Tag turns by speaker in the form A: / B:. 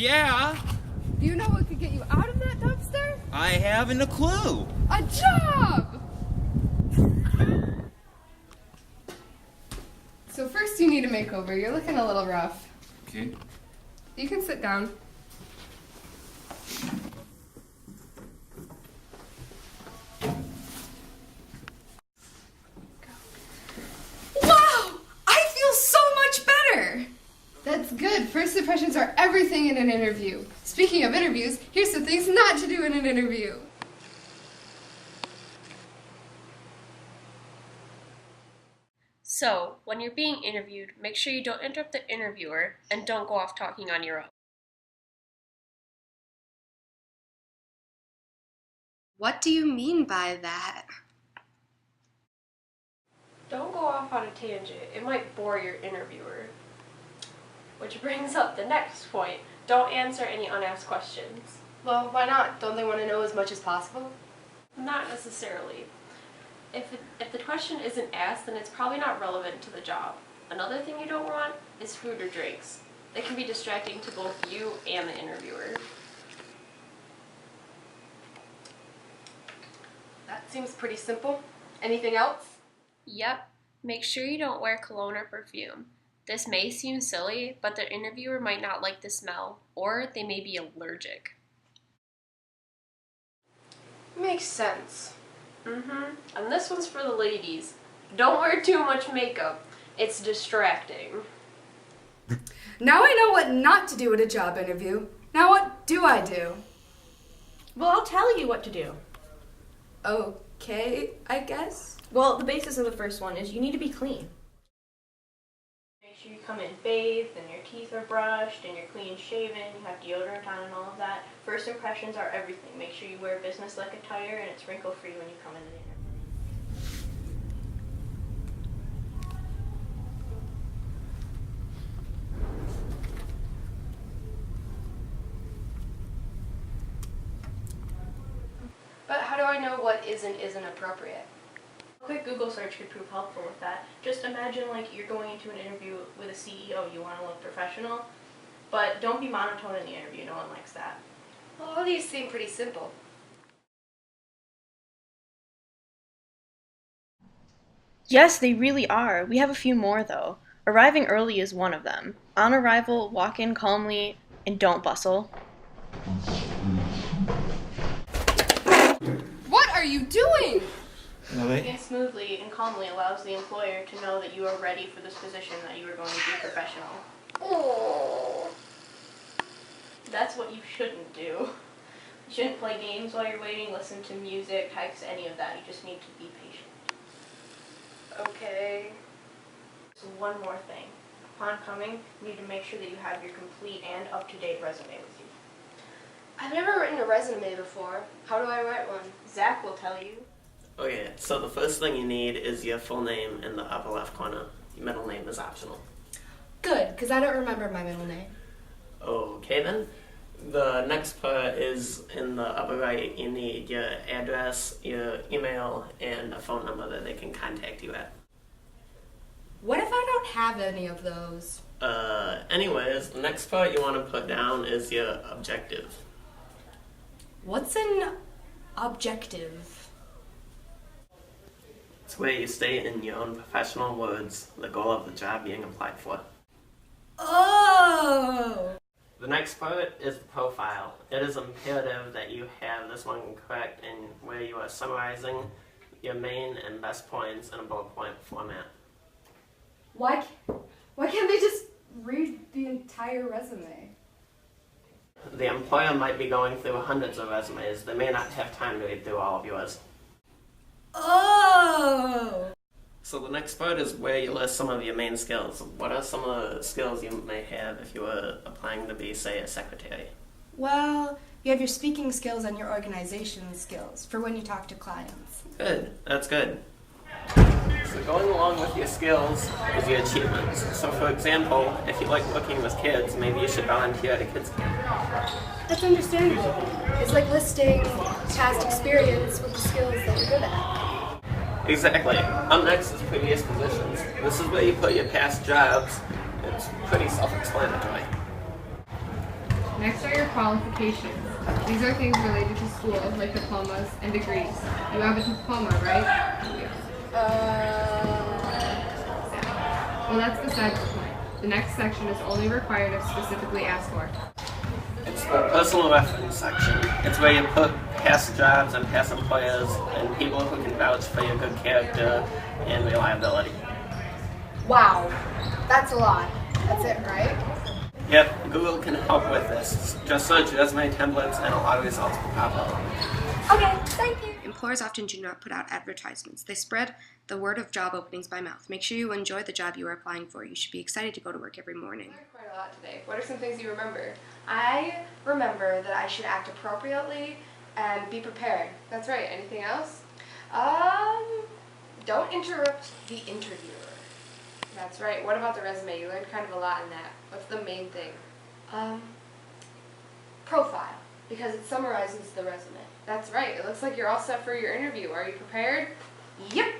A: Yeah,
B: Do you know what could get you out of that dumpster?
A: I haven't a clue.
B: A job! So first you need a makeover. You're looking a little rough.
A: Okay.
B: You can sit down. Wow! I feel so much better! That's good. First impressions are everything in an interview. Speaking of interviews, here's some things not to do in an interview.
C: So, when you're being interviewed, make sure you don't interrupt the interviewer and don't go off talking on your own.
B: What do you mean by that?
C: Don't go off on a tangent. It might bore your interviewer. Which brings up the next point. Don't answer any unasked questions.
B: Well, why not? Don't they want to know as much as possible?
C: Not necessarily. If the question isn't asked, then it's probably not relevant to the job. Another thing you don't want is food or drinks. They can be distracting to both you and the interviewer.
B: That seems pretty simple. Anything else?
C: Yep. Make sure you don't wear cologne or perfume. This may seem silly, but the interviewer might not like the smell, or they may be allergic.
B: Makes sense.
C: And this one's for the ladies. Don't wear too much makeup. It's distracting.
D: Now I know what not to do at a job interview. Now what do I do?
E: Well, I'll tell you what to do.
D: Okay, I guess.
E: Well, the basis of the first one is you need to be clean. Make sure you come in bathed and your teeth are brushed and you're clean shaven, you have deodorant on and all of that. First impressions are everything. Make sure you wear business-like attire and it's wrinkle-free when you come in the interview.
B: But how do I know what is and isn't appropriate?
E: A quick Google search could prove helpful with that. Just imagine like you're going into an interview with a CEO, you want to look professional, but don't be monotone in the interview, no one likes that.
B: Well, all these seem pretty simple.
F: Yes, they really are. We have a few more, though. Arriving early is one of them. On arrival, walk in calmly and don't bustle.
B: What are you doing?
E: Walking smoothly and calmly allows the employer to know that you are ready for this position, that you are going to be professional.
B: Oh.
E: That's what you shouldn't do. You shouldn't play games while you're waiting, listen to music, text, any of that. You just need to be patient.
B: Okay.
E: So one more thing. Upon coming, you need to make sure that you have your complete and up-to-date resume with you.
B: I've never written a resume before. How do I write one?
E: Zach will tell you.
G: Okay, so the first thing you need is your full name in the upper left corner. Your middle name is optional.
D: Good, because I don't remember my middle name.
G: Okay then. The next part is in the upper right. You need your address, your email, and a phone number that they can contact you at.
D: What if I don't have any of those?
G: Anyways, the next part you want to put down is your objective.
D: What's an objective?
G: It's where you state in your own professional words the goal of the job being applied for.
D: Oh!
G: The next part is the profile. It is imperative that you have this one correct in where you are summarizing your main and best points in a bullet point format.
D: Why can't they just read the entire resume?
G: The employer might be going through hundreds of resumes. They may not have time to read through all of yours.
D: Oh!
G: So the next part is where you list some of your main skills. What are some of the skills you may have if you were applying to be, say, a secretary?
D: Well, you have your speaking skills and your organization skills for when you talk to clients.
G: Good, that's good. So going along with your skills is your achievements. So for example, if you like working with kids, maybe you should volunteer at a kids camp.
D: That's understandable. It's like listing past experience with the skills that you're good at.
G: Exactly. Up next is previous positions. This is where you put your past jobs. It's pretty self-explanatory.
B: Next are your qualifications. These are things related to school, like diplomas and degrees. You have a diploma, right? Well, that's beside the point. The next section is only required if specifically asked for.
G: It's the personal reference section. It's where you put past jobs and past employers and people who can vouch for your good character and reliability.
D: Wow, that's a lot. That's it, right?
G: Yep, Google can help with this. Just search resume templates and a lot of results will pop up.
D: Okay, thank you.
H: Employers often do not put out advertisements. They spread the word of job openings by mouth. Make sure you enjoy the job you are applying for. You should be excited to go to work every morning.
B: Quite a lot today. What are some things you remember?
I: I remember that I should act appropriately and be prepared.
B: That's right. Anything else?
I: Don't interrupt the interviewer.
B: That's right. What about the resume? You learned kind of a lot in that. What's the main thing?
I: Profile, because it summarizes the resume.
B: That's right. It looks like you're all set for your interview. Are you prepared?
I: Yep.